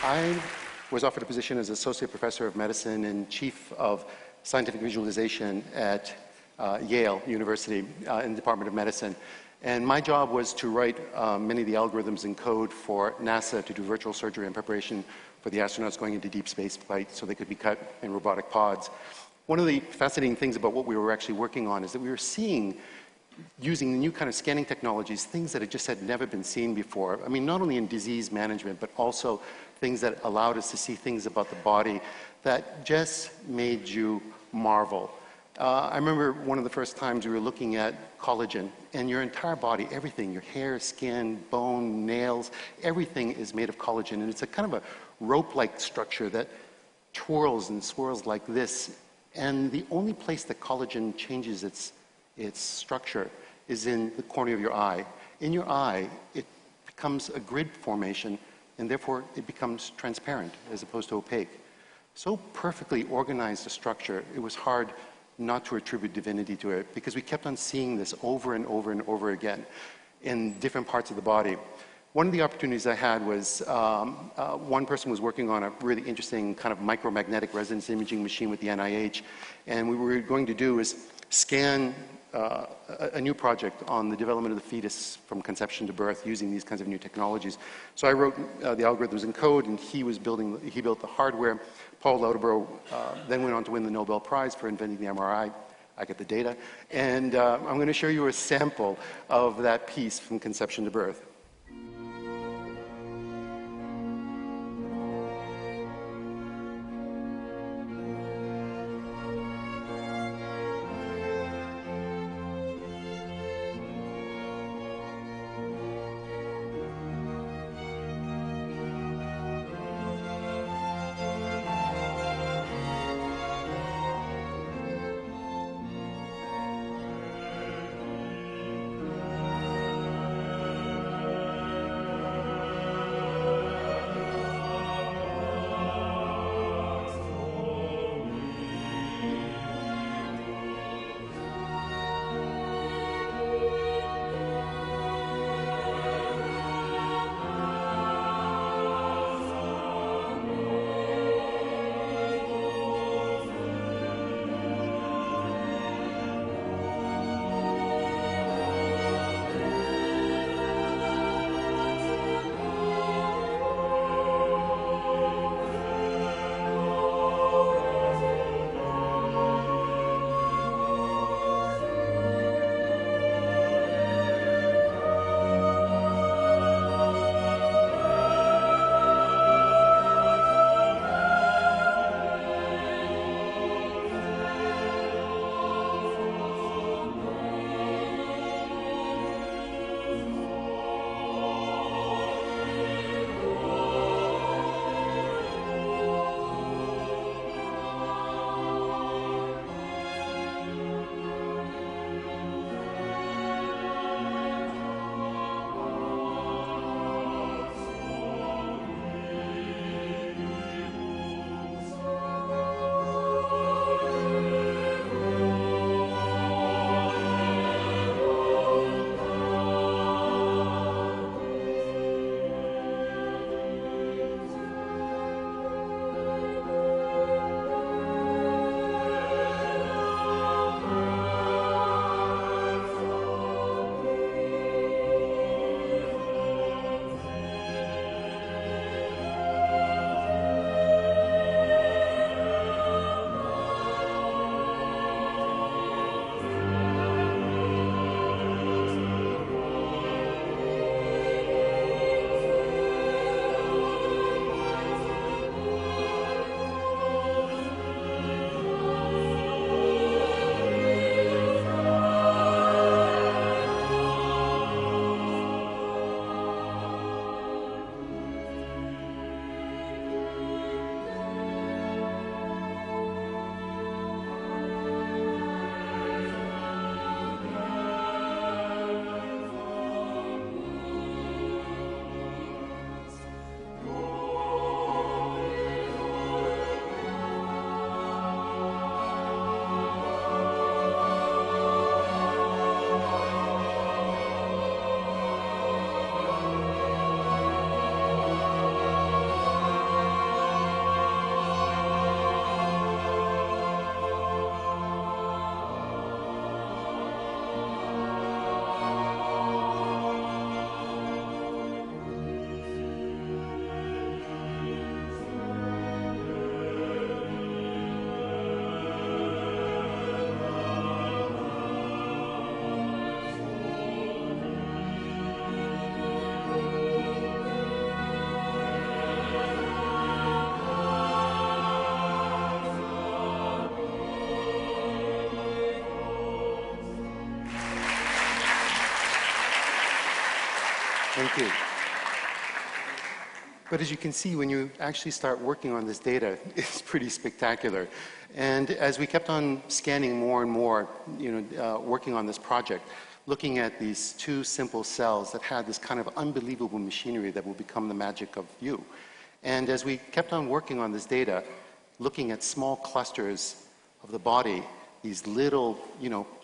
I was offered a position as Associate Professor of Medicine and Chief of Scientific Visualization at Yale University in the Department of Medicine. And my job was to write many of the algorithms and code for NASA to do virtual surgery in preparation for the astronauts going into deep space flight so they could be cut in robotic pods. One of the fascinating things about what we were actually working on is that we were seeing, using the new kind of scanning technologies, things that had never been seen before. I mean, not only in disease management, but also things that allowed us to see things about the body that just made you marvel. I remember one of the first times we were looking at collagen, and your entire body, everything, your hair, skin, bone, nails, everything is made of collagen. And it's a kind of a rope-like structure that twirls and swirls like this. And the only place that collagen changes its structure is in the corner of your eye. In your eye, it becomes a grid formation, and therefore it becomes transparent as opposed to opaque. So perfectly organized a structure, it was hard not to attribute divinity to it, because we kept on seeing this over and over and over again in different parts of the body. One of the opportunities I had was one person was working on a really interesting kind of micromagnetic resonance imaging machine with the NIH, and what we were going to do is scan a new project on the development of the fetus from conception to birth using these kinds of new technologies. So I wrote the algorithms and code, and he built the hardware. Paul Lauterborough then went on to win the Nobel Prize for inventing the MRI. I get the data. And I'm going to show you a sample of that piece from conception to birth. Thank you. But as you can see, when you actually start working on this data, it's pretty spectacular. And as we kept on scanning more and more, working on this project, looking at these two simple cells that had this kind of unbelievable machinery that will become the magic of you. And as we kept on working on this data, looking at small clusters of the body, these little,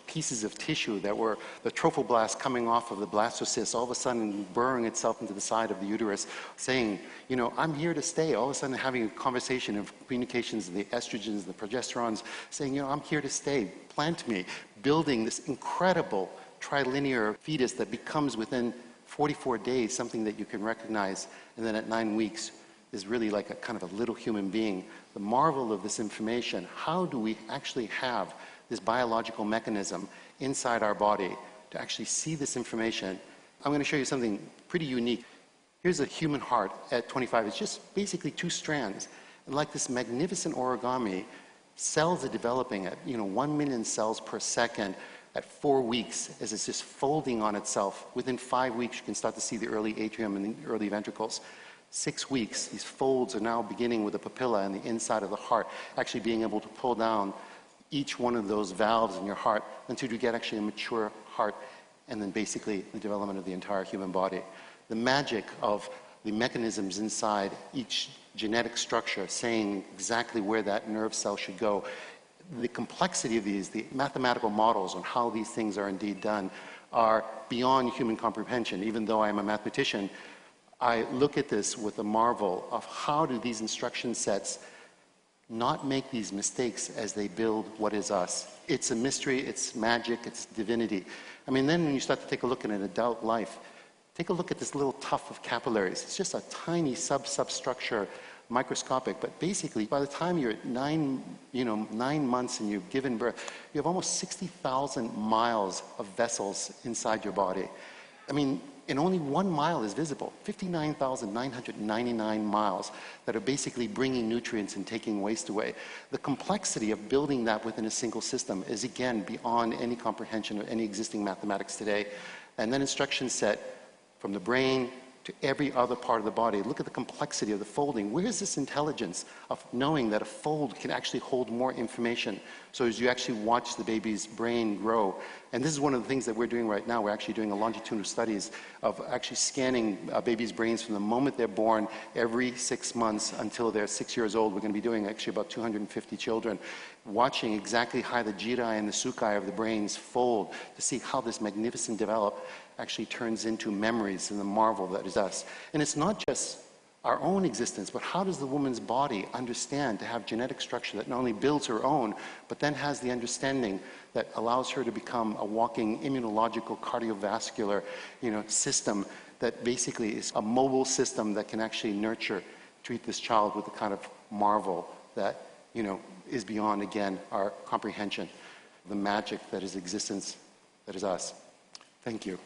pieces of tissue that were the trophoblast coming off of the blastocyst, all of a sudden burrowing itself into the side of the uterus, saying, I'm here to stay. All of a sudden having a conversation of communications of the estrogens, the progesterones, saying, I'm here to stay. Plant me. Building this incredible trilinear fetus that becomes within 44 days something that you can recognize, and then at 9 weeks is really like a kind of a little human being. The marvel of this information, how do we actually have this biological mechanism inside our body to actually see this information? I'm going to show you something pretty unique. Here's a human heart at 25. It's just basically 2 strands. And like this magnificent origami, cells are developing at 1 million cells per second at 4 weeks as it's just folding on itself. Within 5 weeks, you can start to see the early atrium and the early ventricles. 6 weeks, these folds are now beginning with the papilla and the inside of the heart, actually being able to pull down each one of those valves in your heart until you get actually a mature heart, and then basically the development of the entire human body. The magic of the mechanisms inside each genetic structure saying exactly where that nerve cell should go. The complexity of these, the mathematical models on how these things are indeed done are beyond human comprehension. Even though I'm a mathematician, I look at this with a marvel of how do these instruction sets not make these mistakes as they build what is us. It's a mystery, it's magic, it's divinity. I mean, then when you start to take a look at an adult life, take a look at this little tuft of capillaries. It's just a tiny substructure, microscopic, but basically by the time you're at 9 months and you've given birth, you have almost 60,000 miles of vessels inside your body. I mean, and only 1 mile is visible, 59,999 miles that are basically bringing nutrients and taking waste away. The complexity of building that within a single system is, again, beyond any comprehension of any existing mathematics today. And then instruction set from the brain to every other part of the body. Look at the complexity of the folding. Where is this intelligence of knowing that a fold can actually hold more information? So as you actually watch the baby's brain grow, and this is one of the things that we're doing right now. We're actually doing a longitudinal studies of actually scanning babies' brains from the moment they're born every 6 months until they're 6 years old. We're going to be doing actually about 250 children, watching exactly how the jirai and the sukai of the brains fold to see how this magnificent develop actually turns into memories and the marvel that is us. And it's not just our own existence, but how does the woman's body understand to have genetic structure that not only builds her own, but then has the understanding that allows her to become a walking immunological cardiovascular system that basically is a mobile system that can actually nurture, treat this child with the kind of marvel that is beyond, again, our comprehension, the magic that is existence, that is us. Thank you.